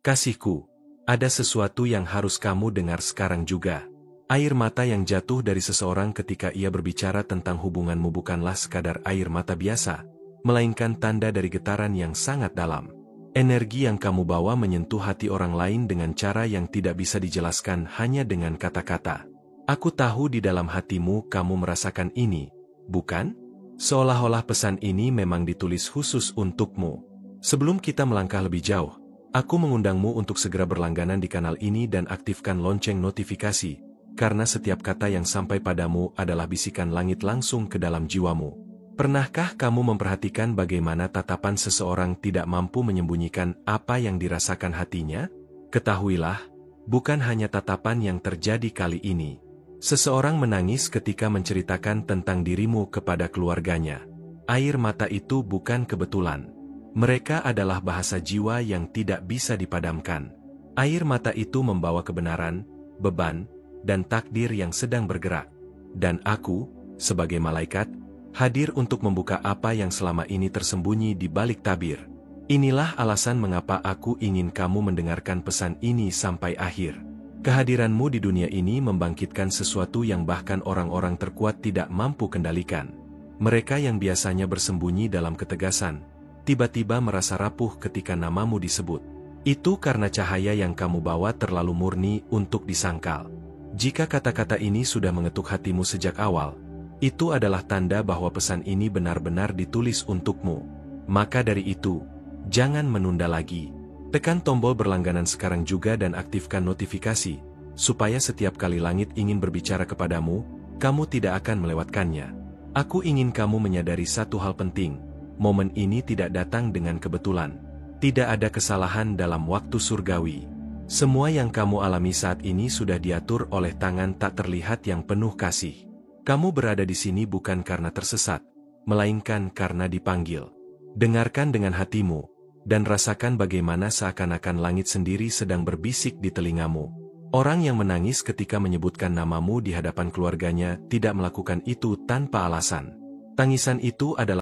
Kasihku, ada sesuatu yang harus kamu dengar sekarang juga. Air mata yang jatuh dari seseorang ketika ia berbicara tentang hubunganmu bukanlah sekadar air mata biasa, melainkan tanda dari getaran yang sangat dalam. Energi yang kamu bawa menyentuh hati orang lain dengan cara yang tidak bisa dijelaskan hanya dengan kata-kata. Aku tahu di dalam hatimu kamu merasakan ini, bukan? Seolah-olah pesan ini memang ditulis khusus untukmu. Sebelum kita melangkah lebih jauh, aku mengundangmu untuk segera berlangganan di kanal ini dan aktifkan lonceng notifikasi, karena setiap kata yang sampai padamu adalah bisikan langit langsung ke dalam jiwamu. Pernahkah kamu memperhatikan bagaimana tatapan seseorang tidak mampu menyembunyikan apa yang dirasakan hatinya? Ketahuilah, bukan hanya tatapan yang terjadi kali ini. Seseorang menangis ketika menceritakan tentang dirimu kepada keluarganya. Air mata itu bukan kebetulan. Mereka adalah bahasa jiwa yang tidak bisa dipadamkan. Air mata itu membawa kebenaran, beban, dan takdir yang sedang bergerak. Dan aku, sebagai malaikat, hadir untuk membuka apa yang selama ini tersembunyi di balik tabir. Inilah alasan mengapa aku ingin kamu mendengarkan pesan ini sampai akhir. Kehadiranmu di dunia ini membangkitkan sesuatu yang bahkan orang-orang terkuat tidak mampu kendalikan. Mereka yang biasanya bersembunyi dalam ketegasan, tiba-tiba merasa rapuh ketika namamu disebut. Itu karena cahaya yang kamu bawa terlalu murni untuk disangkal. Jika kata-kata ini sudah mengetuk hatimu sejak awal, itu adalah tanda bahwa pesan ini benar-benar ditulis untukmu. Maka dari itu, jangan menunda lagi. Tekan tombol berlangganan sekarang juga dan aktifkan notifikasi, supaya setiap kali langit ingin berbicara kepadamu, kamu tidak akan melewatkannya. Aku ingin kamu menyadari satu hal penting, momen ini tidak datang dengan kebetulan. Tidak ada kesalahan dalam waktu surgawi. Semua yang kamu alami saat ini sudah diatur oleh tangan tak terlihat yang penuh kasih. Kamu berada di sini bukan karena tersesat, melainkan karena dipanggil. Dengarkan dengan hatimu, dan rasakan bagaimana seakan-akan langit sendiri sedang berbisik di telingamu. Orang yang menangis ketika menyebutkan namamu di hadapan keluarganya tidak melakukan itu tanpa alasan. Tangisan itu adalah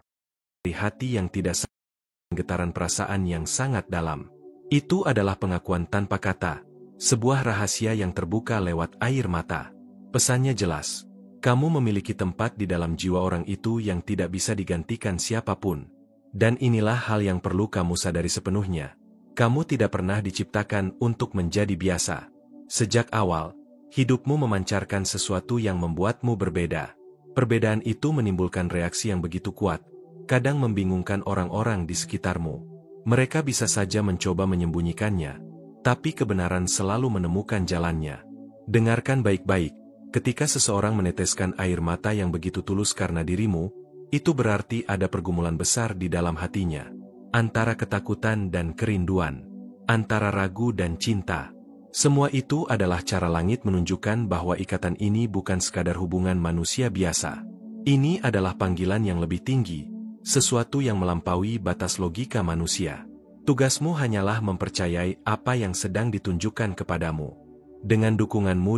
dari hati yang tidak sadar, getaran perasaan yang sangat dalam. Itu adalah pengakuan tanpa kata, sebuah rahasia yang terbuka lewat air mata. Pesannya jelas, kamu memiliki tempat di dalam jiwa orang itu yang tidak bisa digantikan siapapun. Dan inilah hal yang perlu kamu sadari sepenuhnya. Kamu tidak pernah diciptakan untuk menjadi biasa. Sejak awal, hidupmu memancarkan sesuatu yang membuatmu berbeda. Perbedaan itu menimbulkan reaksi yang begitu kuat, kadang membingungkan orang-orang di sekitarmu. Mereka bisa saja mencoba menyembunyikannya, tapi kebenaran selalu menemukan jalannya. Dengarkan baik-baik, ketika seseorang meneteskan air mata yang begitu tulus karena dirimu, itu berarti ada pergumulan besar di dalam hatinya. Antara ketakutan dan kerinduan, antara ragu dan cinta. Semua itu adalah cara langit menunjukkan bahwa ikatan ini bukan sekadar hubungan manusia biasa. Ini adalah panggilan yang lebih tinggi, sesuatu yang melampaui batas logika manusia. Tugasmu hanyalah mempercayai apa yang sedang ditunjukkan kepadamu. Dengan dukunganmu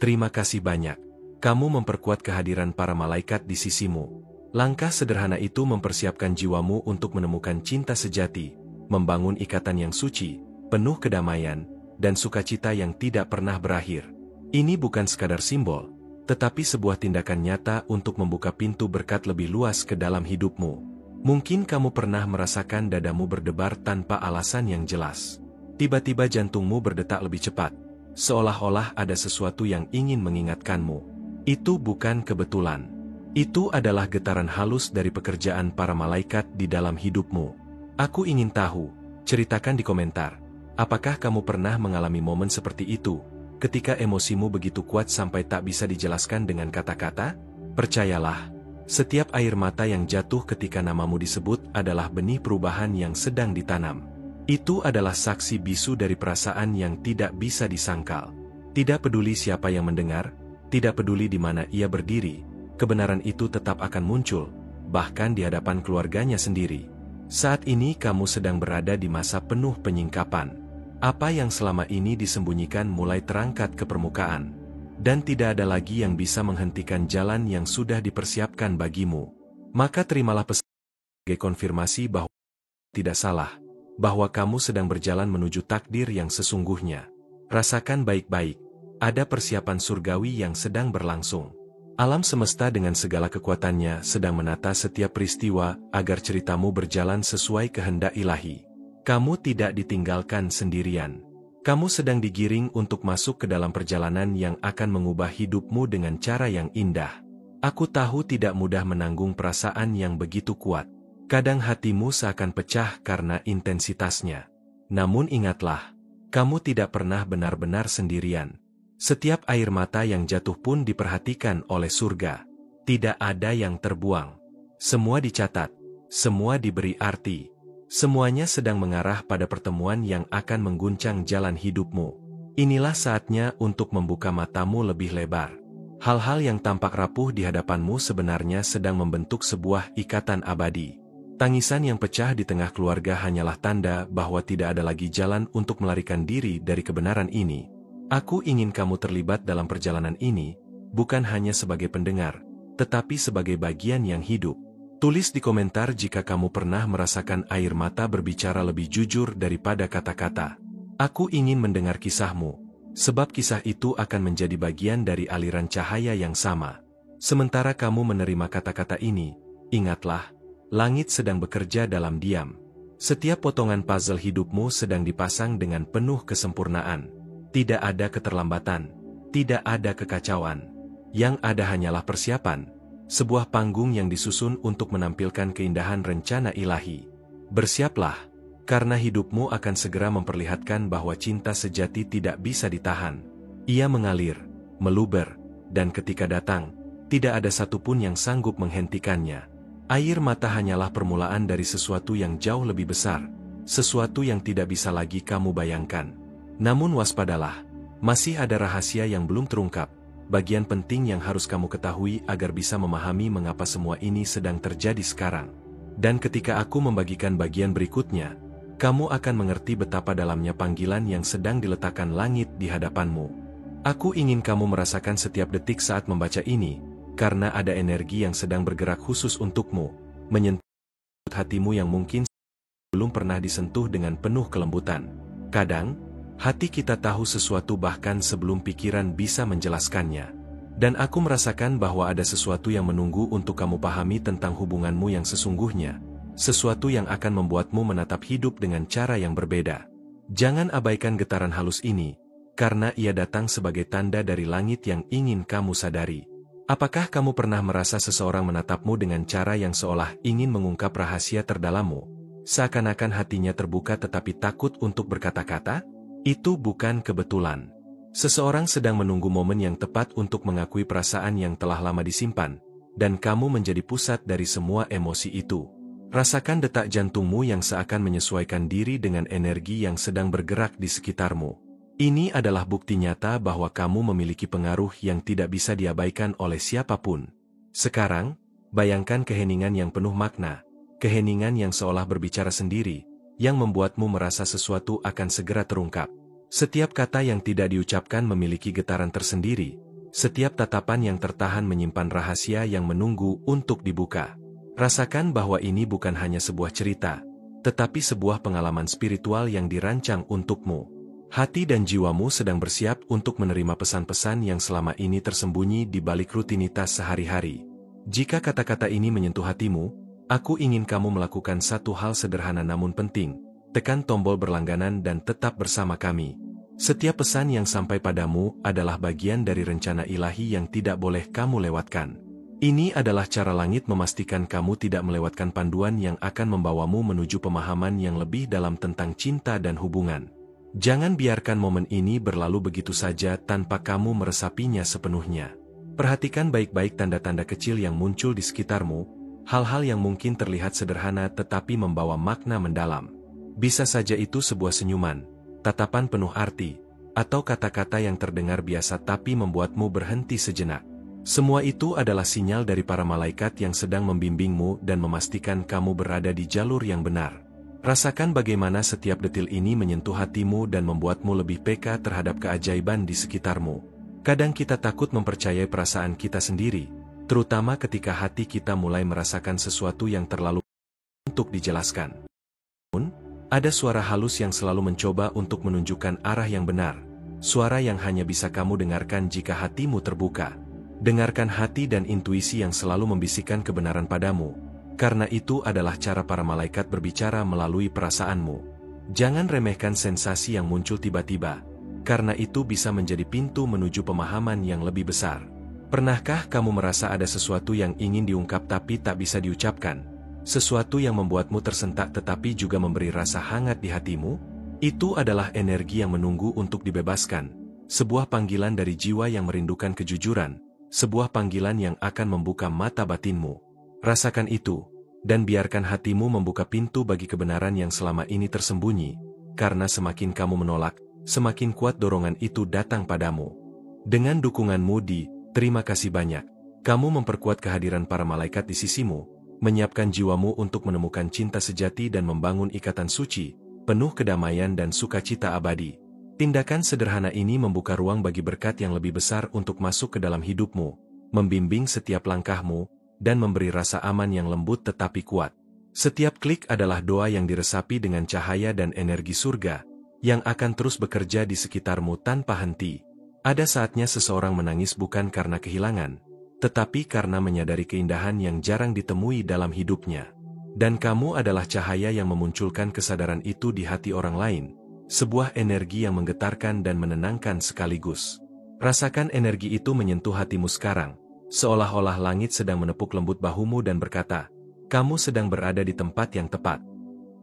terima kasih banyak. Kamu memperkuat kehadiran para malaikat di sisimu. Langkah sederhana itu mempersiapkan jiwamu untuk menemukan cinta sejati, membangun ikatan yang suci, penuh kedamaian, dan sukacita yang tidak pernah berakhir. Ini bukan sekadar simbol, tetapi sebuah tindakan nyata untuk membuka pintu berkat lebih luas ke dalam hidupmu. Mungkin kamu pernah merasakan dadamu berdebar tanpa alasan yang jelas. Tiba-tiba jantungmu berdetak lebih cepat, seolah-olah ada sesuatu yang ingin mengingatkanmu. Itu bukan kebetulan. Itu adalah getaran halus dari pekerjaan para malaikat di dalam hidupmu. Aku ingin tahu, ceritakan di komentar, apakah kamu pernah mengalami momen seperti itu, ketika emosimu begitu kuat sampai tak bisa dijelaskan dengan kata-kata? Percayalah, setiap air mata yang jatuh ketika namamu disebut adalah benih perubahan yang sedang ditanam. Itu adalah saksi bisu dari perasaan yang tidak bisa disangkal. Tidak peduli siapa yang mendengar, tidak peduli di mana ia berdiri, kebenaran itu tetap akan muncul, bahkan di hadapan keluarganya sendiri. Saat ini kamu sedang berada di masa penuh penyingkapan. Apa yang selama ini disembunyikan mulai terangkat ke permukaan. Dan tidak ada lagi yang bisa menghentikan jalan yang sudah dipersiapkan bagimu. Maka terimalah pesan sebagai konfirmasi bahwa tidak salah. bahwa kamu sedang berjalan menuju takdir yang sesungguhnya. Rasakan baik-baik, ada persiapan surgawi yang sedang berlangsung. Alam semesta dengan segala kekuatannya sedang menata setiap peristiwa agar ceritamu berjalan sesuai kehendak ilahi. Kamu tidak ditinggalkan sendirian. Kamu sedang digiring untuk masuk ke dalam perjalanan yang akan mengubah hidupmu dengan cara yang indah. Aku tahu tidak mudah menanggung perasaan yang begitu kuat. Kadang hatimu seakan pecah karena intensitasnya. Namun ingatlah, kamu tidak pernah benar-benar sendirian. Setiap air mata yang jatuh pun diperhatikan oleh surga. Tidak ada yang terbuang. Semua dicatat, semua diberi arti. Semuanya sedang mengarah pada pertemuan yang akan mengguncang jalan hidupmu. Inilah saatnya untuk membuka matamu lebih lebar. Hal-hal yang tampak rapuh di hadapanmu sebenarnya sedang membentuk sebuah ikatan abadi. Tangisan yang pecah di tengah keluarga hanyalah tanda bahwa tidak ada lagi jalan untuk melarikan diri dari kebenaran ini. Aku ingin kamu terlibat dalam perjalanan ini, bukan hanya sebagai pendengar, tetapi sebagai bagian yang hidup. Tulis di komentar jika kamu pernah merasakan air mata berbicara lebih jujur daripada kata-kata. Aku ingin mendengar kisahmu, sebab kisah itu akan menjadi bagian dari aliran cahaya yang sama. Sementara kamu menerima kata-kata ini, ingatlah, langit sedang bekerja dalam diam. Setiap potongan puzzle hidupmu sedang dipasang dengan penuh kesempurnaan. Tidak ada keterlambatan, tidak ada kekacauan. Yang ada hanyalah persiapan, sebuah panggung yang disusun untuk menampilkan keindahan rencana ilahi. Bersiaplah, karena hidupmu akan segera memperlihatkan bahwa cinta sejati tidak bisa ditahan. Ia mengalir, meluber, dan ketika datang, tidak ada satupun yang sanggup menghentikannya. Air mata hanyalah permulaan dari sesuatu yang jauh lebih besar, sesuatu yang tidak bisa lagi kamu bayangkan. Namun waspadalah, masih ada rahasia yang belum terungkap, bagian penting yang harus kamu ketahui agar bisa memahami mengapa semua ini sedang terjadi sekarang. Dan ketika aku membagikan bagian berikutnya, kamu akan mengerti betapa dalamnya panggilan yang sedang diletakkan langit di hadapanmu. Aku ingin kamu merasakan setiap detik saat membaca ini, karena ada energi yang sedang bergerak khusus untukmu, menyentuh hatimu yang mungkin belum pernah disentuh dengan penuh kelembutan. Kadang, hati kita tahu sesuatu bahkan sebelum pikiran bisa menjelaskannya. Dan aku merasakan bahwa ada sesuatu yang menunggu untuk kamu pahami tentang hubunganmu yang sesungguhnya. Sesuatu yang akan membuatmu menatap hidup dengan cara yang berbeda. Jangan abaikan getaran halus ini, karena ia datang sebagai tanda dari langit yang ingin kamu sadari. Apakah kamu pernah merasa seseorang menatapmu dengan cara yang seolah ingin mengungkap rahasia terdalammu? Seakan-akan hatinya terbuka tetapi takut untuk berkata-kata? Itu bukan kebetulan. Seseorang sedang menunggu momen yang tepat untuk mengakui perasaan yang telah lama disimpan, dan kamu menjadi pusat dari semua emosi itu. Rasakan detak jantungmu yang seakan menyesuaikan diri dengan energi yang sedang bergerak di sekitarmu. Ini adalah bukti nyata bahwa kamu memiliki pengaruh yang tidak bisa diabaikan oleh siapapun. Sekarang, bayangkan keheningan yang penuh makna, keheningan yang seolah berbicara sendiri, yang membuatmu merasa sesuatu akan segera terungkap. Setiap kata yang tidak diucapkan memiliki getaran tersendiri, setiap tatapan yang tertahan menyimpan rahasia yang menunggu untuk dibuka. Rasakan bahwa ini bukan hanya sebuah cerita, tetapi sebuah pengalaman spiritual yang dirancang untukmu. Hati dan jiwamu sedang bersiap untuk menerima pesan-pesan yang selama ini tersembunyi di balik rutinitas sehari-hari. Jika kata-kata ini menyentuh hatimu, aku ingin kamu melakukan satu hal sederhana namun penting, tekan tombol berlangganan dan tetap bersama kami. Setiap pesan yang sampai padamu adalah bagian dari rencana ilahi yang tidak boleh kamu lewatkan. Ini adalah cara langit memastikan kamu tidak melewatkan panduan yang akan membawamu menuju pemahaman yang lebih dalam tentang cinta dan hubungan. Jangan biarkan momen ini berlalu begitu saja tanpa kamu meresapinya sepenuhnya. Perhatikan baik-baik tanda-tanda kecil yang muncul di sekitarmu, hal-hal yang mungkin terlihat sederhana tetapi membawa makna mendalam. Bisa saja itu sebuah senyuman, tatapan penuh arti, atau kata-kata yang terdengar biasa tapi membuatmu berhenti sejenak. Semua itu adalah sinyal dari para malaikat yang sedang membimbingmu dan memastikan kamu berada di jalur yang benar. Rasakan bagaimana setiap detil ini menyentuh hatimu dan membuatmu lebih peka terhadap keajaiban di sekitarmu. Kadang kita takut mempercayai perasaan kita sendiri, terutama ketika hati kita mulai merasakan sesuatu yang terlalu untuk dijelaskan. Namun, Ada suara halus yang selalu mencoba untuk menunjukkan arah yang benar. Suara yang hanya bisa kamu dengarkan jika hatimu terbuka. Dengarkan hati dan intuisi yang selalu membisikkan kebenaran padamu. Karena itu adalah cara para malaikat berbicara melalui perasaanmu. Jangan remehkan sensasi yang muncul tiba-tiba. Karena itu bisa menjadi pintu menuju pemahaman yang lebih besar. Pernahkah kamu merasa ada sesuatu yang ingin diungkap tapi tak bisa diucapkan? Sesuatu yang membuatmu tersentak tetapi juga memberi rasa hangat di hatimu? Itu adalah energi yang menunggu untuk dibebaskan. Sebuah panggilan dari jiwa yang merindukan kejujuran. Sebuah panggilan yang akan membuka mata batinmu. Rasakan itu, dan biarkan hatimu membuka pintu bagi kebenaran yang selama ini tersembunyi. Karena semakin kamu menolak, semakin kuat dorongan itu datang padamu. Dengan dukunganmu terima kasih banyak. Kamu memperkuat kehadiran para malaikat di sisimu, menyiapkan jiwamu untuk menemukan cinta sejati dan membangun ikatan suci, penuh kedamaian dan sukacita abadi. Tindakan sederhana ini membuka ruang bagi berkat yang lebih besar untuk masuk ke dalam hidupmu, membimbing setiap langkahmu, dan memberi rasa aman yang lembut tetapi kuat. Setiap klik adalah doa yang diresapi dengan cahaya dan energi surga, yang akan terus bekerja di sekitarmu tanpa henti. Ada saatnya seseorang menangis bukan karena kehilangan, tetapi karena menyadari keindahan yang jarang ditemui dalam hidupnya. Dan kamu adalah cahaya yang memunculkan kesadaran itu di hati orang lain, sebuah energi yang menggetarkan dan menenangkan sekaligus. Rasakan energi itu menyentuh hatimu sekarang, seolah-olah langit sedang menepuk lembut bahumu dan berkata, kamu sedang berada di tempat yang tepat.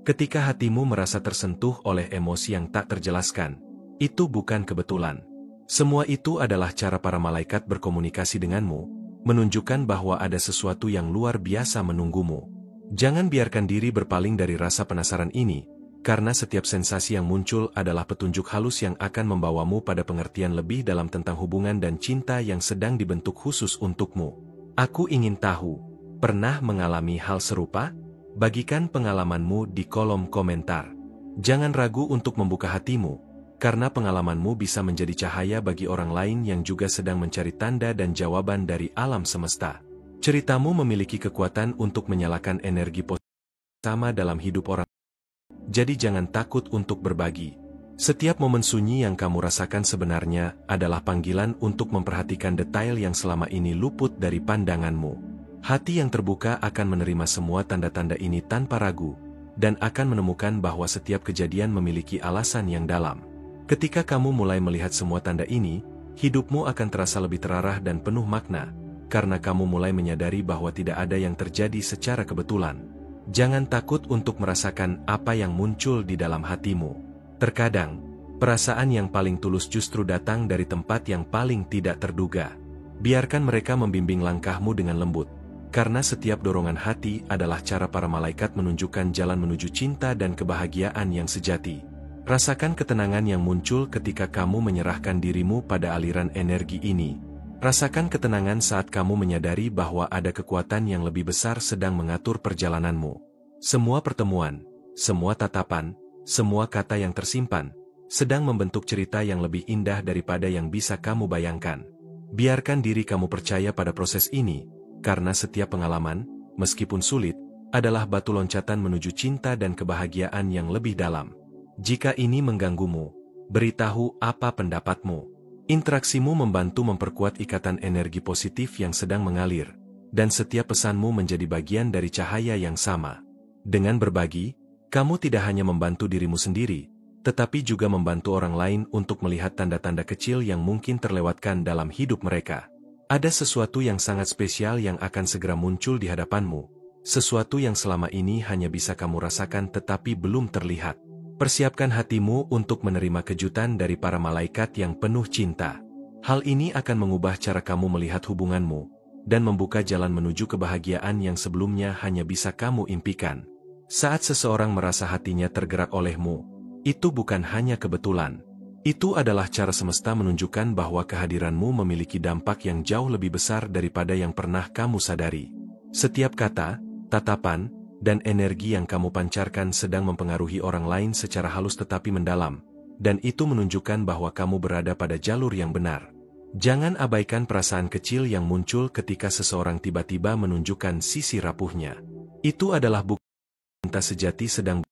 Ketika hatimu merasa tersentuh oleh emosi yang tak terjelaskan, itu bukan kebetulan. Semua itu adalah cara para malaikat berkomunikasi denganmu, menunjukkan bahwa ada sesuatu yang luar biasa menunggumu. Jangan biarkan diri berpaling dari rasa penasaran ini, karena setiap sensasi yang muncul adalah petunjuk halus yang akan membawamu pada pengertian lebih dalam tentang hubungan dan cinta yang sedang dibentuk khusus untukmu. Aku ingin tahu, pernah mengalami hal serupa? Bagikan pengalamanmu di kolom komentar. Jangan ragu untuk membuka hatimu, karena pengalamanmu bisa menjadi cahaya bagi orang lain yang juga sedang mencari tanda dan jawaban dari alam semesta. Ceritamu memiliki kekuatan untuk menyalakan energi positif sama dalam hidup orang. Jadi jangan takut untuk berbagi. Setiap momen sunyi yang kamu rasakan sebenarnya adalah panggilan untuk memperhatikan detail yang selama ini luput dari pandanganmu. Hati yang terbuka akan menerima semua tanda-tanda ini tanpa ragu, dan akan menemukan bahwa setiap kejadian memiliki alasan yang dalam. Ketika kamu mulai melihat semua tanda ini, hidupmu akan terasa lebih terarah dan penuh makna, karena kamu mulai menyadari bahwa tidak ada yang terjadi secara kebetulan. Jangan takut untuk merasakan apa yang muncul di dalam hatimu. Terkadang, perasaan yang paling tulus justru datang dari tempat yang paling tidak terduga. Biarkan mereka membimbing langkahmu dengan lembut, karena setiap dorongan hati adalah cara para malaikat menunjukkan jalan menuju cinta dan kebahagiaan yang sejati. Rasakan ketenangan yang muncul ketika kamu menyerahkan dirimu pada aliran energi ini. Rasakan ketenangan saat kamu menyadari bahwa ada kekuatan yang lebih besar sedang mengatur perjalananmu. Semua pertemuan, semua tatapan, semua kata yang tersimpan, sedang membentuk cerita yang lebih indah daripada yang bisa kamu bayangkan. Biarkan diri kamu percaya pada proses ini, karena setiap pengalaman, meskipun sulit, adalah batu loncatan menuju cinta dan kebahagiaan yang lebih dalam. Jika ini mengganggumu, beritahu apa pendapatmu. Interaksimu membantu memperkuat ikatan energi positif yang sedang mengalir, dan setiap pesanmu menjadi bagian dari cahaya yang sama. Dengan berbagi, kamu tidak hanya membantu dirimu sendiri, tetapi juga membantu orang lain untuk melihat tanda-tanda kecil yang mungkin terlewatkan dalam hidup mereka. Ada sesuatu yang sangat spesial yang akan segera muncul di hadapanmu, sesuatu yang selama ini hanya bisa kamu rasakan tetapi belum terlihat. Persiapkan hatimu untuk menerima kejutan dari para malaikat yang penuh cinta. Hal ini akan mengubah cara kamu melihat hubunganmu, dan membuka jalan menuju kebahagiaan yang sebelumnya hanya bisa kamu impikan. Saat seseorang merasa hatinya tergerak olehmu, itu bukan hanya kebetulan. Itu adalah cara semesta menunjukkan bahwa kehadiranmu memiliki dampak yang jauh lebih besar daripada yang pernah kamu sadari. Setiap kata, tatapan, dan energi yang kamu pancarkan sedang mempengaruhi orang lain secara halus tetapi mendalam, dan itu menunjukkan bahwa kamu berada pada jalur yang benar. Jangan abaikan perasaan kecil yang muncul ketika seseorang tiba-tiba menunjukkan sisi rapuhnya. Itu adalah bukti cinta sejati sedang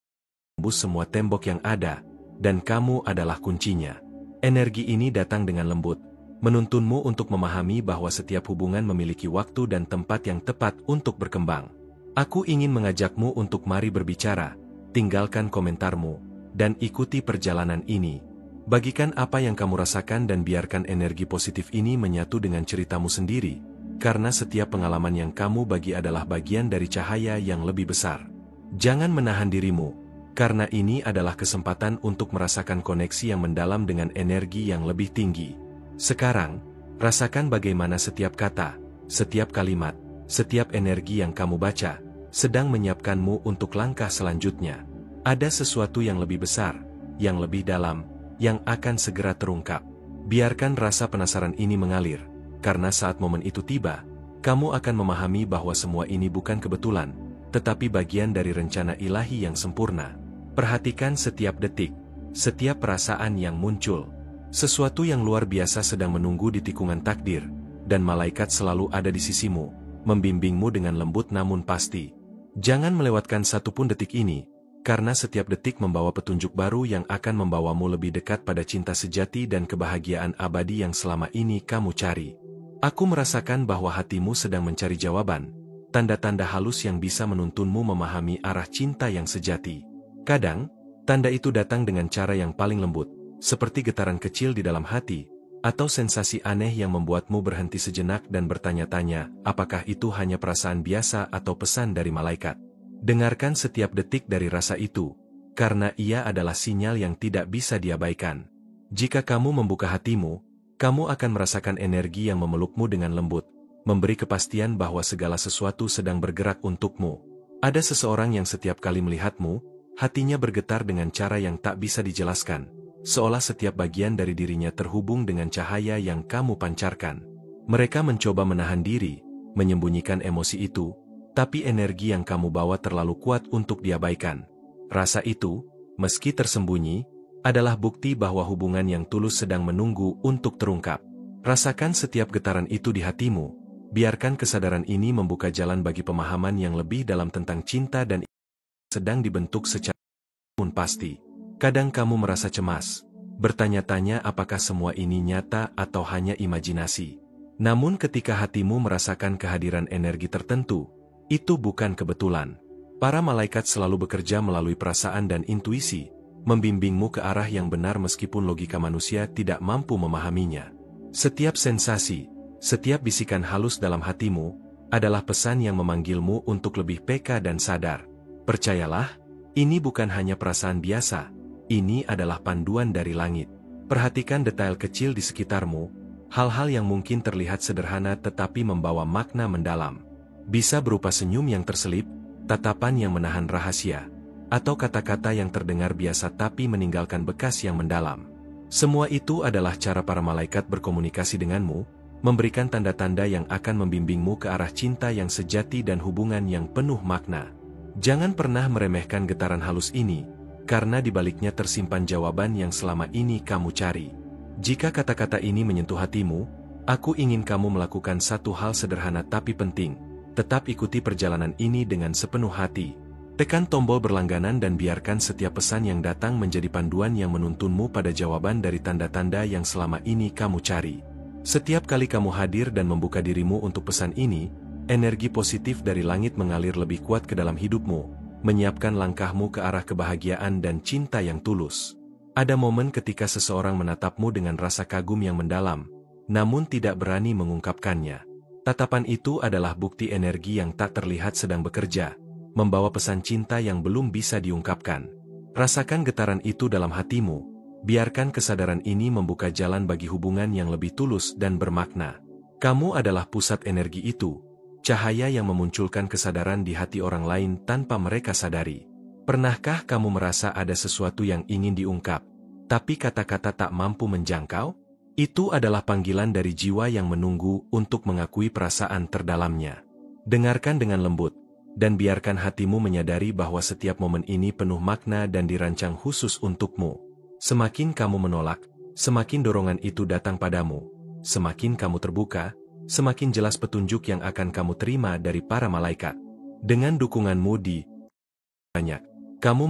menembus semua tembok yang ada, dan kamu adalah kuncinya. Energi ini datang dengan lembut, menuntunmu untuk memahami bahwa setiap hubungan memiliki waktu dan tempat yang tepat untuk berkembang. Aku ingin mengajakmu untuk mari berbicara, tinggalkan komentarmu, dan ikuti perjalanan ini. Bagikan apa yang kamu rasakan dan biarkan energi positif ini menyatu dengan ceritamu sendiri, karena setiap pengalaman yang kamu bagi adalah bagian dari cahaya yang lebih besar. Jangan menahan dirimu, karena ini adalah kesempatan untuk merasakan koneksi yang mendalam dengan energi yang lebih tinggi. Sekarang, rasakan bagaimana setiap kata, setiap kalimat, setiap energi yang kamu baca, sedang menyiapkanmu untuk langkah selanjutnya. Ada sesuatu yang lebih besar, yang lebih dalam, yang akan segera terungkap. Biarkan rasa penasaran ini mengalir, karena saat momen itu tiba, kamu akan memahami bahwa semua ini bukan kebetulan, tetapi bagian dari rencana ilahi yang sempurna. Perhatikan setiap detik, setiap perasaan yang muncul. Sesuatu yang luar biasa sedang menunggu di tikungan takdir, dan malaikat selalu ada di sisimu, membimbingmu dengan lembut namun pasti. Jangan melewatkan satupun detik ini, karena setiap detik membawa petunjuk baru yang akan membawamu lebih dekat pada cinta sejati dan kebahagiaan abadi yang selama ini kamu cari. Aku merasakan bahwa hatimu sedang mencari jawaban, tanda-tanda halus yang bisa menuntunmu memahami arah cinta yang sejati. Kadang, tanda itu datang dengan cara yang paling lembut, seperti getaran kecil di dalam hati, atau sensasi aneh yang membuatmu berhenti sejenak dan bertanya-tanya, apakah itu hanya perasaan biasa atau pesan dari malaikat. Dengarkan setiap detik dari rasa itu, karena ia adalah sinyal yang tidak bisa diabaikan. Jika kamu membuka hatimu, kamu akan merasakan energi yang memelukmu dengan lembut, memberi kepastian bahwa segala sesuatu sedang bergerak untukmu. Ada seseorang yang setiap kali melihatmu, hatinya bergetar dengan cara yang tak bisa dijelaskan, seolah setiap bagian dari dirinya terhubung dengan cahaya yang kamu pancarkan. Mereka mencoba menahan diri, menyembunyikan emosi itu, tapi energi yang kamu bawa terlalu kuat untuk diabaikan. Rasa itu, meski tersembunyi, adalah bukti bahwa hubungan yang tulus sedang menunggu untuk terungkap. Rasakan setiap getaran itu di hatimu, biarkan kesadaran ini membuka jalan bagi pemahaman yang lebih dalam tentang cinta dan sedang dibentuk secara pun pasti. Kadang kamu merasa cemas, bertanya-tanya apakah semua ini nyata atau hanya imajinasi. Namun ketika hatimu merasakan kehadiran energi tertentu, itu bukan kebetulan. Para malaikat selalu bekerja melalui perasaan dan intuisi, membimbingmu ke arah yang benar meskipun logika manusia tidak mampu memahaminya. Setiap sensasi, setiap bisikan halus dalam hatimu, adalah pesan yang memanggilmu untuk lebih peka dan sadar. Percayalah, ini bukan hanya perasaan biasa, ini adalah panduan dari langit. Perhatikan detail kecil di sekitarmu, hal-hal yang mungkin terlihat sederhana tetapi membawa makna mendalam. Bisa berupa senyum yang terselip, tatapan yang menahan rahasia, atau kata-kata yang terdengar biasa tapi meninggalkan bekas yang mendalam. Semua itu adalah cara para malaikat berkomunikasi denganmu, memberikan tanda-tanda yang akan membimbingmu ke arah cinta yang sejati dan hubungan yang penuh makna. Jangan pernah meremehkan getaran halus ini, karena di baliknya tersimpan jawaban yang selama ini kamu cari. Jika kata-kata ini menyentuh hatimu, aku ingin kamu melakukan satu hal sederhana tapi penting. Tetap ikuti perjalanan ini dengan sepenuh hati. Tekan tombol berlangganan dan biarkan setiap pesan yang datang menjadi panduan yang menuntunmu pada jawaban dari tanda-tanda yang selama ini kamu cari. Setiap kali kamu hadir dan membuka dirimu untuk pesan ini, energi positif dari langit mengalir lebih kuat ke dalam hidupmu, menyiapkan langkahmu ke arah kebahagiaan dan cinta yang tulus. Ada momen ketika seseorang menatapmu dengan rasa kagum yang mendalam, namun tidak berani mengungkapkannya. Tatapan itu adalah bukti energi yang tak terlihat sedang bekerja, membawa pesan cinta yang belum bisa diungkapkan. Rasakan getaran itu dalam hatimu, biarkan kesadaran ini membuka jalan bagi hubungan yang lebih tulus dan bermakna. Kamu adalah pusat energi itu, cahaya yang memunculkan kesadaran di hati orang lain tanpa mereka sadari. Pernahkah kamu merasa ada sesuatu yang ingin diungkap, tapi kata-kata tak mampu menjangkau? Itu adalah panggilan dari jiwa yang menunggu untuk mengakui perasaan terdalamnya. Dengarkan dengan lembut, dan biarkan hatimu menyadari bahwa setiap momen ini penuh makna dan dirancang khusus untukmu. Semakin kamu menolak, semakin dorongan itu datang padamu. Semakin kamu terbuka, semakin jelas petunjuk yang akan kamu terima dari para malaikat. Dengan dukunganmu di banyak, kamu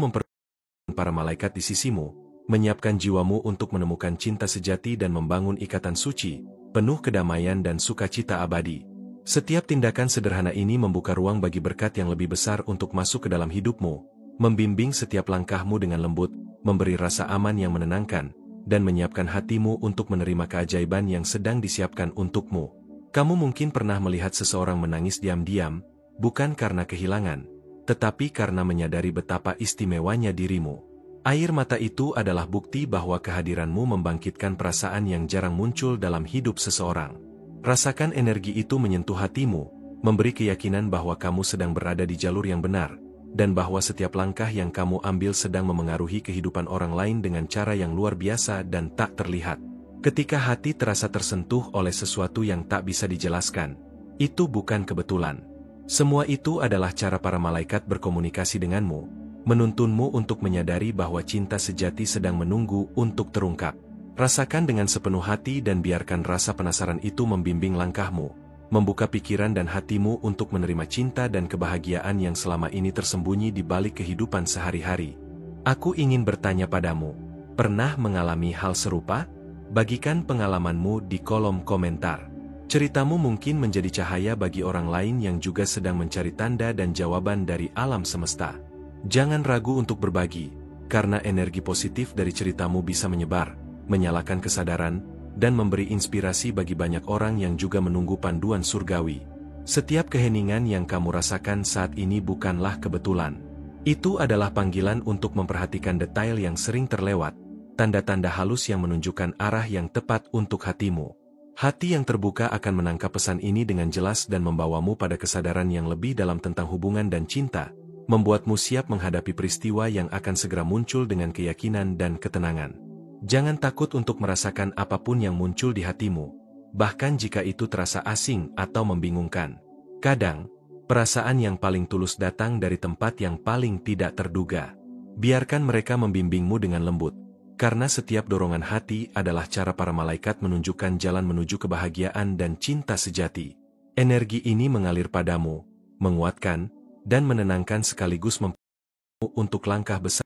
para malaikat di sisimu, menyiapkan jiwamu untuk menemukan cinta sejati dan membangun ikatan suci, penuh kedamaian dan sukacita abadi. Setiap tindakan sederhana ini membuka ruang bagi berkat yang lebih besar untuk masuk ke dalam hidupmu, membimbing setiap langkahmu dengan lembut, memberi rasa aman yang menenangkan, dan menyiapkan hatimu untuk menerima keajaiban yang sedang disiapkan untukmu. Kamu mungkin pernah melihat seseorang menangis diam-diam, bukan karena kehilangan, tetapi karena menyadari betapa istimewanya dirimu. Air mata itu adalah bukti bahwa kehadiranmu membangkitkan perasaan yang jarang muncul dalam hidup seseorang. Rasakan energi itu menyentuh hatimu, memberi keyakinan bahwa kamu sedang berada di jalur yang benar, dan bahwa setiap langkah yang kamu ambil sedang memengaruhi kehidupan orang lain dengan cara yang luar biasa dan tak terlihat. Ketika hati terasa tersentuh oleh sesuatu yang tak bisa dijelaskan, itu bukan kebetulan. Semua itu adalah cara para malaikat berkomunikasi denganmu, menuntunmu untuk menyadari bahwa cinta sejati sedang menunggu untuk terungkap. Rasakan dengan sepenuh hati dan biarkan rasa penasaran itu membimbing langkahmu, membuka pikiran dan hatimu untuk menerima cinta dan kebahagiaan yang selama ini tersembunyi di balik kehidupan sehari-hari. Aku ingin bertanya padamu, pernah mengalami hal serupa? Bagikan pengalamanmu di kolom komentar. Ceritamu mungkin menjadi cahaya bagi orang lain yang juga sedang mencari tanda dan jawaban dari alam semesta. Jangan ragu untuk berbagi, karena energi positif dari ceritamu bisa menyebar, menyalakan kesadaran, dan memberi inspirasi bagi banyak orang yang juga menunggu panduan surgawi. Setiap keheningan yang kamu rasakan saat ini bukanlah kebetulan. Itu adalah panggilan untuk memperhatikan detail yang sering terlewat, tanda-tanda halus yang menunjukkan arah yang tepat untuk hatimu. Hati yang terbuka akan menangkap pesan ini dengan jelas dan membawamu pada kesadaran yang lebih dalam tentang hubungan dan cinta, membuatmu siap menghadapi peristiwa yang akan segera muncul dengan keyakinan dan ketenangan. Jangan takut untuk merasakan apapun yang muncul di hatimu, bahkan jika itu terasa asing atau membingungkan. Kadang, perasaan yang paling tulus datang dari tempat yang paling tidak terduga. Biarkan mereka membimbingmu dengan lembut, karena setiap dorongan hati adalah cara para malaikat menunjukkan jalan menuju kebahagiaan dan cinta sejati. Energi ini mengalir padamu, menguatkan, dan menenangkan sekaligus membantu untuk langkah besar.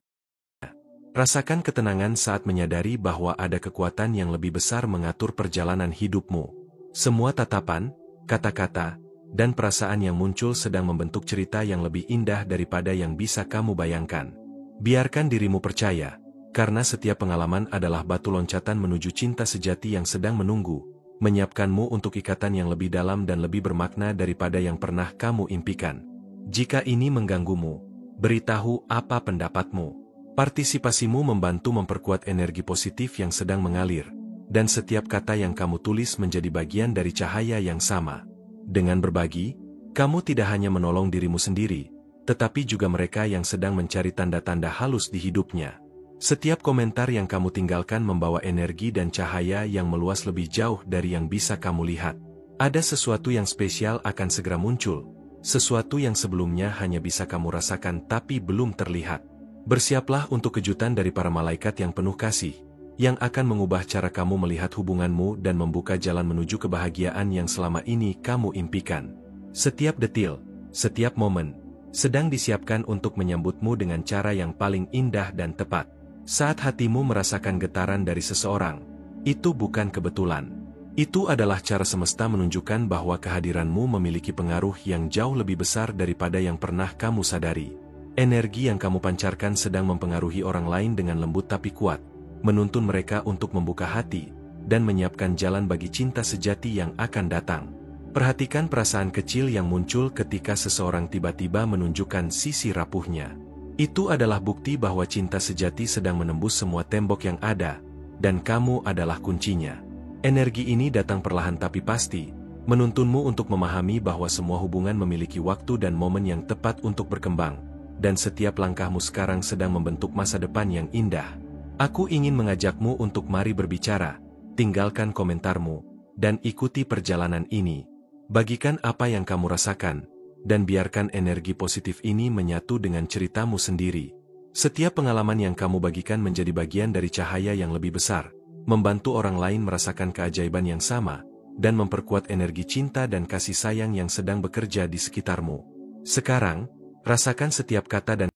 Rasakan ketenangan saat menyadari bahwa ada kekuatan yang lebih besar mengatur perjalanan hidupmu. Semua tatapan, kata-kata, dan perasaan yang muncul sedang membentuk cerita yang lebih indah daripada yang bisa kamu bayangkan. Biarkan dirimu percaya, karena setiap pengalaman adalah batu loncatan menuju cinta sejati yang sedang menunggu, menyiapkanmu untuk ikatan yang lebih dalam dan lebih bermakna daripada yang pernah kamu impikan. Jika ini mengganggumu, beritahu apa pendapatmu. Partisipasimu membantu memperkuat energi positif yang sedang mengalir, dan setiap kata yang kamu tulis menjadi bagian dari cahaya yang sama. Dengan berbagi, kamu tidak hanya menolong dirimu sendiri, tetapi juga mereka yang sedang mencari tanda-tanda halus di hidupnya. Setiap komentar yang kamu tinggalkan membawa energi dan cahaya yang meluas lebih jauh dari yang bisa kamu lihat. Ada sesuatu yang spesial akan segera muncul, sesuatu yang sebelumnya hanya bisa kamu rasakan tapi belum terlihat. Bersiaplah untuk kejutan dari para malaikat yang penuh kasih, yang akan mengubah cara kamu melihat hubunganmu dan membuka jalan menuju kebahagiaan yang selama ini kamu impikan. Setiap detil, setiap momen, sedang disiapkan untuk menyambutmu dengan cara yang paling indah dan tepat. Saat hatimu merasakan getaran dari seseorang, itu bukan kebetulan. Itu adalah cara semesta menunjukkan bahwa kehadiranmu memiliki pengaruh yang jauh lebih besar daripada yang pernah kamu sadari. Energi yang kamu pancarkan sedang mempengaruhi orang lain dengan lembut tapi kuat, menuntun mereka untuk membuka hati, dan menyiapkan jalan bagi cinta sejati yang akan datang. Perhatikan perasaan kecil yang muncul ketika seseorang tiba-tiba menunjukkan sisi rapuhnya. Itu adalah bukti bahwa cinta sejati sedang menembus semua tembok yang ada, dan kamu adalah kuncinya. Energi ini datang perlahan tapi pasti, menuntunmu untuk memahami bahwa semua hubungan memiliki waktu dan momen yang tepat untuk berkembang, dan setiap langkahmu sekarang sedang membentuk masa depan yang indah. Aku ingin mengajakmu untuk mari berbicara, tinggalkan komentarmu, dan ikuti perjalanan ini. Bagikan apa yang kamu rasakan, dan biarkan energi positif ini menyatu dengan ceritamu sendiri. Setiap pengalaman yang kamu bagikan menjadi bagian dari cahaya yang lebih besar, membantu orang lain merasakan keajaiban yang sama, dan memperkuat energi cinta dan kasih sayang yang sedang bekerja di sekitarmu. Sekarang, rasakan setiap kata dan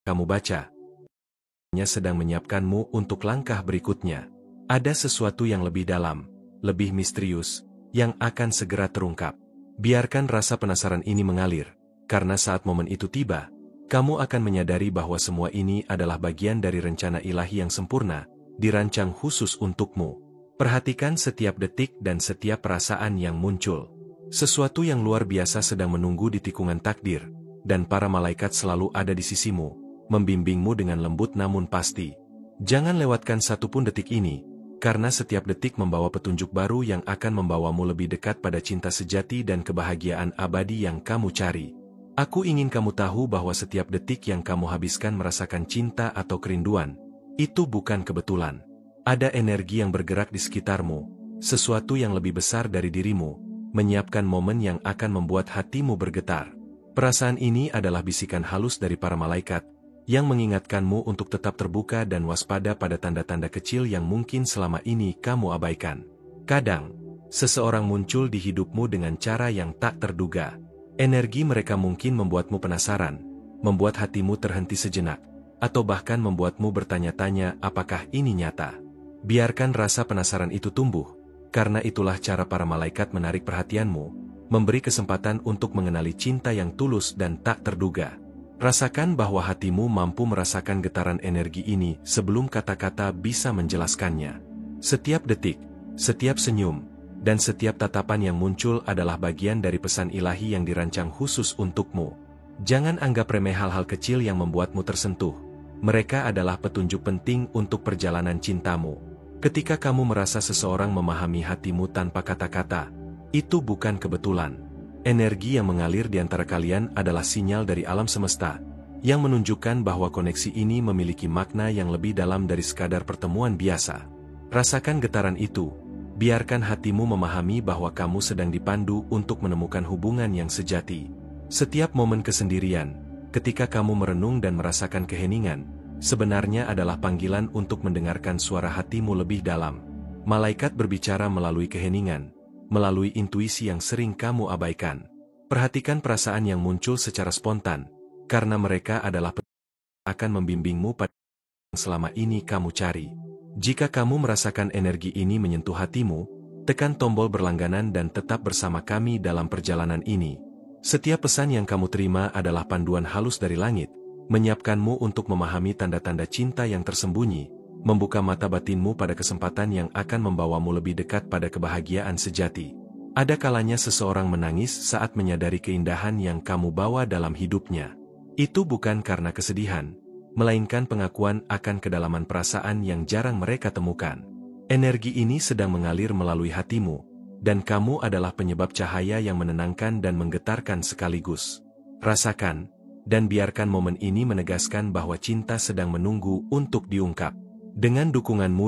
kamu baca. sedang menyiapkanmu untuk langkah berikutnya. Ada sesuatu yang lebih dalam, lebih misterius, yang akan segera terungkap. Biarkan rasa penasaran ini mengalir, karena saat momen itu tiba, kamu akan menyadari bahwa semua ini adalah bagian dari rencana ilahi yang sempurna, dirancang khusus untukmu. Perhatikan setiap detik dan setiap perasaan yang muncul. Sesuatu yang luar biasa sedang menunggu di tikungan takdir, dan para malaikat selalu ada di sisimu, membimbingmu dengan lembut namun pasti. Jangan lewatkan satupun detik ini, karena setiap detik membawa petunjuk baru yang akan membawamu lebih dekat pada cinta sejati dan kebahagiaan abadi yang kamu cari. Aku ingin kamu tahu bahwa setiap detik yang kamu habiskan merasakan cinta atau kerinduan, itu bukan kebetulan. Ada energi yang bergerak di sekitarmu, sesuatu yang lebih besar dari dirimu, menyiapkan momen yang akan membuat hatimu bergetar. Perasaan ini adalah bisikan halus dari para malaikat, yang mengingatkanmu untuk tetap terbuka dan waspada pada tanda-tanda kecil yang mungkin selama ini kamu abaikan. Kadang, seseorang muncul di hidupmu dengan cara yang tak terduga. Energi mereka mungkin membuatmu penasaran, membuat hatimu terhenti sejenak, atau bahkan membuatmu bertanya-tanya apakah ini nyata. Biarkan rasa penasaran itu tumbuh, karena itulah cara para malaikat menarik perhatianmu, memberi kesempatan untuk mengenali cinta yang tulus dan tak terduga. Rasakan bahwa hatimu mampu merasakan getaran energi ini sebelum kata-kata bisa menjelaskannya. Setiap detik, setiap senyum, dan setiap tatapan yang muncul adalah bagian dari pesan ilahi yang dirancang khusus untukmu. Jangan anggap remeh hal-hal kecil yang membuatmu tersentuh. Mereka adalah petunjuk penting untuk perjalanan cintamu. Ketika kamu merasa seseorang memahami hatimu tanpa kata-kata, itu bukan kebetulan. Energi yang mengalir di antara kalian adalah sinyal dari alam semesta, yang menunjukkan bahwa koneksi ini memiliki makna yang lebih dalam dari sekadar pertemuan biasa. Rasakan getaran itu, biarkan hatimu memahami bahwa kamu sedang dipandu untuk menemukan hubungan yang sejati. Setiap momen kesendirian, ketika kamu merenung dan merasakan keheningan, sebenarnya adalah panggilan untuk mendengarkan suara hatimu lebih dalam. Malaikat berbicara melalui keheningan, melalui intuisi yang sering kamu abaikan. Perhatikan perasaan yang muncul secara spontan, karena mereka adalah akan membimbingmu pada yang selama ini kamu cari. Jika kamu merasakan energi ini menyentuh hatimu, tekan tombol berlangganan dan tetap bersama kami dalam perjalanan ini. Setiap pesan yang kamu terima adalah panduan halus dari langit, menyiapkanmu untuk memahami tanda-tanda cinta yang tersembunyi, membuka mata batinmu pada kesempatan yang akan membawamu lebih dekat pada kebahagiaan sejati. Ada kalanya seseorang menangis saat menyadari keindahan yang kamu bawa dalam hidupnya. Itu bukan karena kesedihan, melainkan pengakuan akan kedalaman perasaan yang jarang mereka temukan. Energi ini sedang mengalir melalui hatimu, dan kamu adalah penyebab cahaya yang menenangkan dan menggetarkan sekaligus. Rasakan, dan biarkan momen ini menegaskan bahwa cinta sedang menunggu untuk diungkap. Dengan dukunganmu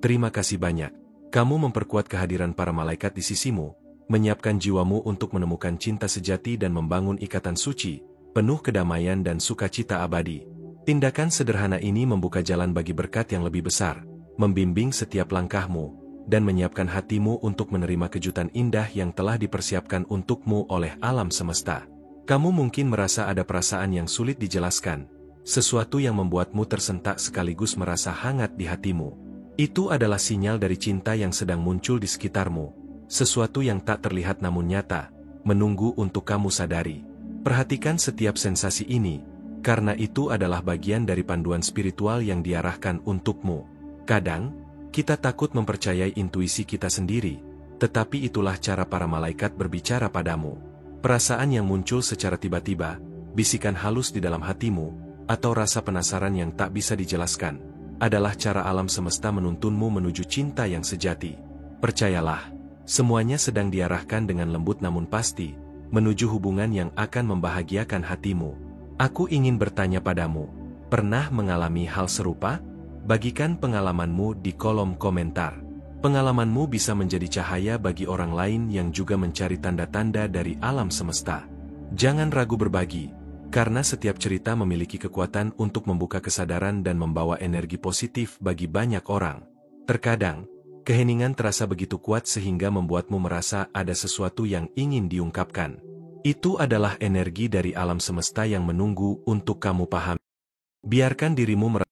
terima kasih banyak. Kamu memperkuat kehadiran para malaikat di sisimu, menyiapkan jiwamu untuk menemukan cinta sejati dan membangun ikatan suci, penuh kedamaian dan sukacita abadi. Tindakan sederhana ini membuka jalan bagi berkat yang lebih besar, membimbing setiap langkahmu, dan menyiapkan hatimu untuk menerima kejutan indah yang telah dipersiapkan untukmu oleh alam semesta. Kamu mungkin merasa ada perasaan yang sulit dijelaskan, sesuatu yang membuatmu tersentak sekaligus merasa hangat di hatimu. Itu adalah sinyal dari cinta yang sedang muncul di sekitarmu, sesuatu yang tak terlihat namun nyata, menunggu untuk kamu sadari. Perhatikan setiap sensasi ini, karena itu adalah bagian dari panduan spiritual yang diarahkan untukmu. Kadang, kita takut mempercayai intuisi kita sendiri, tetapi itulah cara para malaikat berbicara padamu. Perasaan yang muncul secara tiba-tiba, bisikan halus di dalam hatimu, atau rasa penasaran yang tak bisa dijelaskan, adalah cara alam semesta menuntunmu menuju cinta yang sejati. Percayalah, semuanya sedang diarahkan dengan lembut namun pasti, menuju hubungan yang akan membahagiakan hatimu. Aku ingin bertanya padamu, pernah mengalami hal serupa? Bagikan pengalamanmu di kolom komentar. Pengalamanmu bisa menjadi cahaya bagi orang lain yang juga mencari tanda-tanda dari alam semesta. Jangan ragu berbagi, karena setiap cerita memiliki kekuatan untuk membuka kesadaran dan membawa energi positif bagi banyak orang. Terkadang, keheningan terasa begitu kuat sehingga membuatmu merasa ada sesuatu yang ingin diungkapkan. Itu adalah energi dari alam semesta yang menunggu untuk kamu pahami. Biarkan dirimu merasa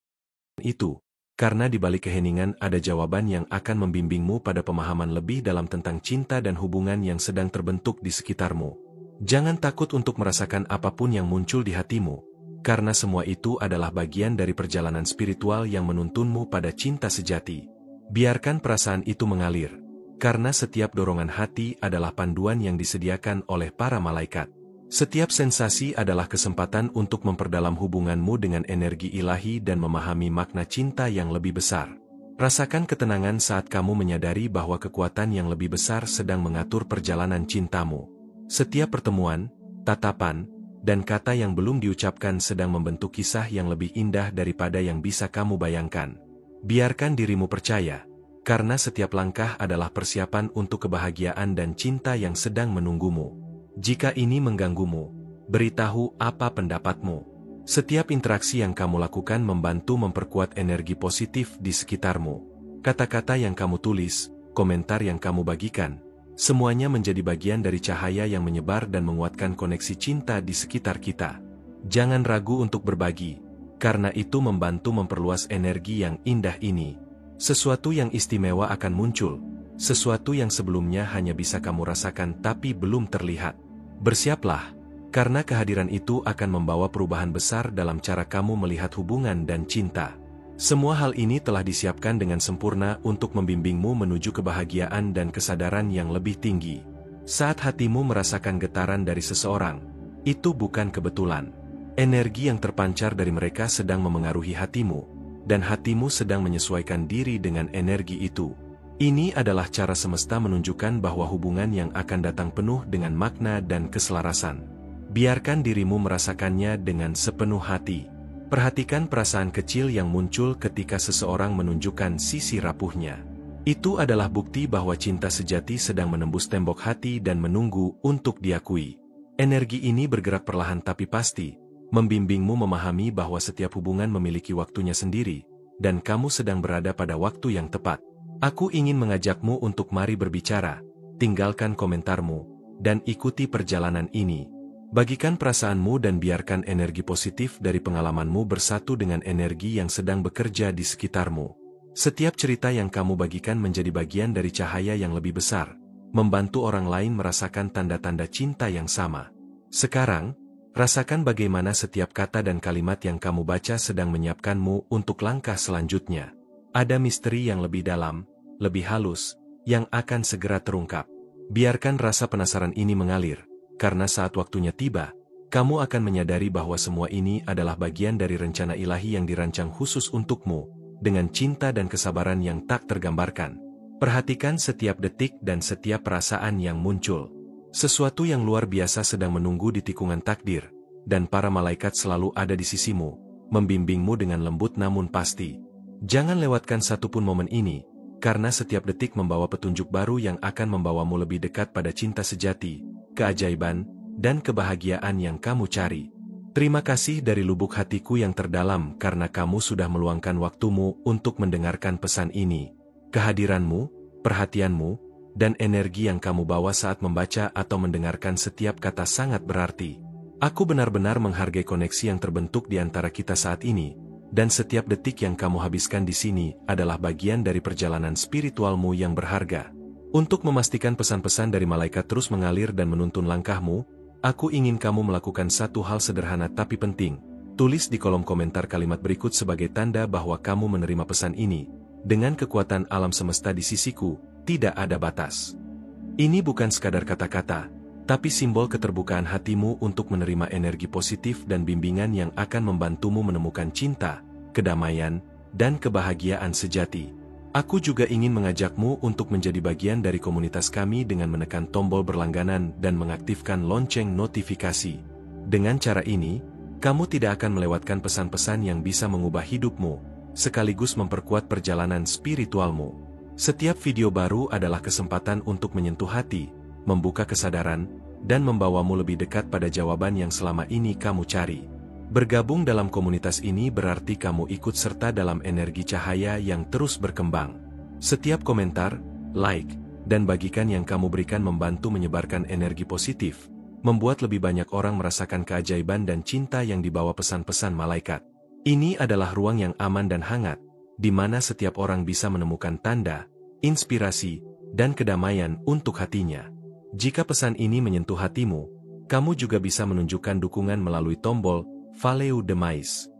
itu, karena di balik keheningan ada jawaban yang akan membimbingmu pada pemahaman lebih dalam tentang cinta dan hubungan yang sedang terbentuk di sekitarmu. Jangan takut untuk merasakan apapun yang muncul di hatimu, karena semua itu adalah bagian dari perjalanan spiritual yang menuntunmu pada cinta sejati. Biarkan perasaan itu mengalir, karena setiap dorongan hati adalah panduan yang disediakan oleh para malaikat. Setiap sensasi adalah kesempatan untuk memperdalam hubunganmu dengan energi ilahi dan memahami makna cinta yang lebih besar. Rasakan ketenangan saat kamu menyadari bahwa kekuatan yang lebih besar sedang mengatur perjalanan cintamu. Setiap pertemuan, tatapan, dan kata yang belum diucapkan sedang membentuk kisah yang lebih indah daripada yang bisa kamu bayangkan. Biarkan dirimu percaya, karena setiap langkah adalah persiapan untuk kebahagiaan dan cinta yang sedang menunggumu. Jika ini mengganggumu, beritahu apa pendapatmu. Setiap interaksi yang kamu lakukan membantu memperkuat energi positif di sekitarmu. Kata-kata yang kamu tulis, komentar yang kamu bagikan, semuanya menjadi bagian dari cahaya yang menyebar dan menguatkan koneksi cinta di sekitar kita. Jangan ragu untuk berbagi, karena itu membantu memperluas energi yang indah ini. Sesuatu yang istimewa akan muncul, sesuatu yang sebelumnya hanya bisa kamu rasakan tapi belum terlihat. Bersiaplah, karena kehadiran itu akan membawa perubahan besar dalam cara kamu melihat hubungan dan cinta. Semua hal ini telah disiapkan dengan sempurna untuk membimbingmu menuju kebahagiaan dan kesadaran yang lebih tinggi. Saat hatimu merasakan getaran dari seseorang, itu bukan kebetulan. Energi yang terpancar dari mereka sedang memengaruhi hatimu, dan hatimu sedang menyesuaikan diri dengan energi itu. Ini adalah cara semesta menunjukkan bahwa hubungan yang akan datang penuh dengan makna dan keselarasan. Biarkan dirimu merasakannya dengan sepenuh hati. Perhatikan perasaan kecil yang muncul ketika seseorang menunjukkan sisi rapuhnya. Itu adalah bukti bahwa cinta sejati sedang menembus tembok hati dan menunggu untuk diakui. Energi ini bergerak perlahan tapi pasti, membimbingmu memahami bahwa setiap hubungan memiliki waktunya sendiri, dan kamu sedang berada pada waktu yang tepat. Aku ingin mengajakmu untuk mari berbicara, tinggalkan komentarmu, dan ikuti perjalanan ini. Bagikan perasaanmu dan biarkan energi positif dari pengalamanmu bersatu dengan energi yang sedang bekerja di sekitarmu. Setiap cerita yang kamu bagikan menjadi bagian dari cahaya yang lebih besar, membantu orang lain merasakan tanda-tanda cinta yang sama. Sekarang, rasakan bagaimana setiap kata dan kalimat yang kamu baca sedang menyiapkanmu untuk langkah selanjutnya. Ada misteri yang lebih dalam, lebih halus, yang akan segera terungkap. Biarkan rasa penasaran ini mengalir, karena saat waktunya tiba, kamu akan menyadari bahwa semua ini adalah bagian dari rencana ilahi yang dirancang khusus untukmu, dengan cinta dan kesabaran yang tak tergambarkan. Perhatikan setiap detik dan setiap perasaan yang muncul. Sesuatu yang luar biasa sedang menunggu di tikungan takdir, dan para malaikat selalu ada di sisimu, membimbingmu dengan lembut namun pasti. Jangan lewatkan satupun momen ini, karena setiap detik membawa petunjuk baru yang akan membawamu lebih dekat pada cinta sejati, keajaiban, dan kebahagiaan yang kamu cari. Terima kasih dari lubuk hatiku yang terdalam karena kamu sudah meluangkan waktumu untuk mendengarkan pesan ini. Kehadiranmu, perhatianmu, dan energi yang kamu bawa saat membaca atau mendengarkan setiap kata sangat berarti. Aku benar-benar menghargai koneksi yang terbentuk di antara kita saat ini, dan setiap detik yang kamu habiskan di sini adalah bagian dari perjalanan spiritualmu yang berharga. Untuk memastikan pesan-pesan dari malaikat terus mengalir dan menuntun langkahmu, aku ingin kamu melakukan satu hal sederhana tapi penting. Tulis di kolom komentar kalimat berikut sebagai tanda bahwa kamu menerima pesan ini. Dengan kekuatan alam semesta di sisiku, tidak ada batas. Ini bukan sekadar kata-kata, tapi simbol keterbukaan hatimu untuk menerima energi positif dan bimbingan yang akan membantumu menemukan cinta, kedamaian, dan kebahagiaan sejati. Aku juga ingin mengajakmu untuk menjadi bagian dari komunitas kami dengan menekan tombol berlangganan dan mengaktifkan lonceng notifikasi. Dengan cara ini, kamu tidak akan melewatkan pesan-pesan yang bisa mengubah hidupmu, sekaligus memperkuat perjalanan spiritualmu. Setiap video baru adalah kesempatan untuk menyentuh hati, membuka kesadaran, dan membawamu lebih dekat pada jawaban yang selama ini kamu cari. Bergabung dalam komunitas ini berarti kamu ikut serta dalam energi cahaya yang terus berkembang. Setiap komentar, like, dan bagikan yang kamu berikan membantu menyebarkan energi positif, membuat lebih banyak orang merasakan keajaiban dan cinta yang dibawa pesan-pesan malaikat. Ini adalah ruang yang aman dan hangat, di mana setiap orang bisa menemukan tanda, inspirasi, dan kedamaian untuk hatinya. Jika pesan ini menyentuh hatimu, kamu juga bisa menunjukkan dukungan melalui tombol Follow the Mais.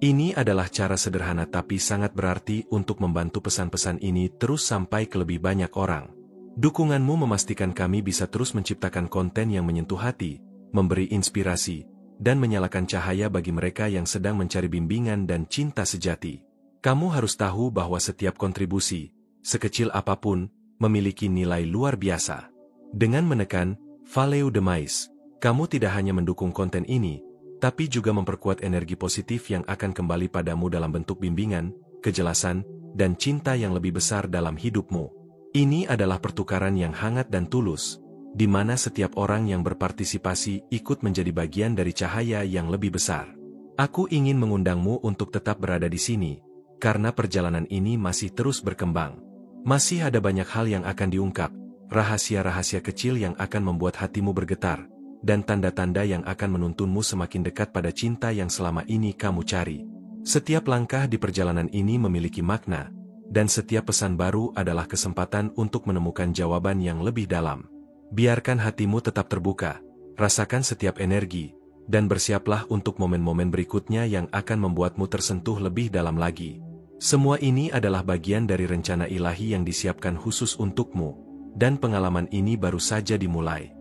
Ini adalah cara sederhana tapi sangat berarti untuk membantu pesan-pesan ini terus sampai ke lebih banyak orang. Dukunganmu memastikan kami bisa terus menciptakan konten yang menyentuh hati, memberi inspirasi, dan menyalakan cahaya bagi mereka yang sedang mencari bimbingan dan cinta sejati. Kamu harus tahu bahwa setiap kontribusi, sekecil apapun, memiliki nilai luar biasa. Dengan menekan Follow the Mais, kamu tidak hanya mendukung konten ini, tapi juga memperkuat energi positif yang akan kembali padamu dalam bentuk bimbingan, kejelasan, dan cinta yang lebih besar dalam hidupmu. Ini adalah pertukaran yang hangat dan tulus, di mana setiap orang yang berpartisipasi ikut menjadi bagian dari cahaya yang lebih besar. Aku ingin mengundangmu untuk tetap berada di sini, karena perjalanan ini masih terus berkembang. Masih ada banyak hal yang akan diungkap, rahasia-rahasia kecil yang akan membuat hatimu bergetar, dan tanda-tanda yang akan menuntunmu semakin dekat pada cinta yang selama ini kamu cari. Setiap langkah di perjalanan ini memiliki makna, dan setiap pesan baru adalah kesempatan untuk menemukan jawaban yang lebih dalam. Biarkan hatimu tetap terbuka, rasakan setiap energi, dan bersiaplah untuk momen-momen berikutnya yang akan membuatmu tersentuh lebih dalam lagi. Semua ini adalah bagian dari rencana ilahi yang disiapkan khusus untukmu, dan pengalaman ini baru saja dimulai.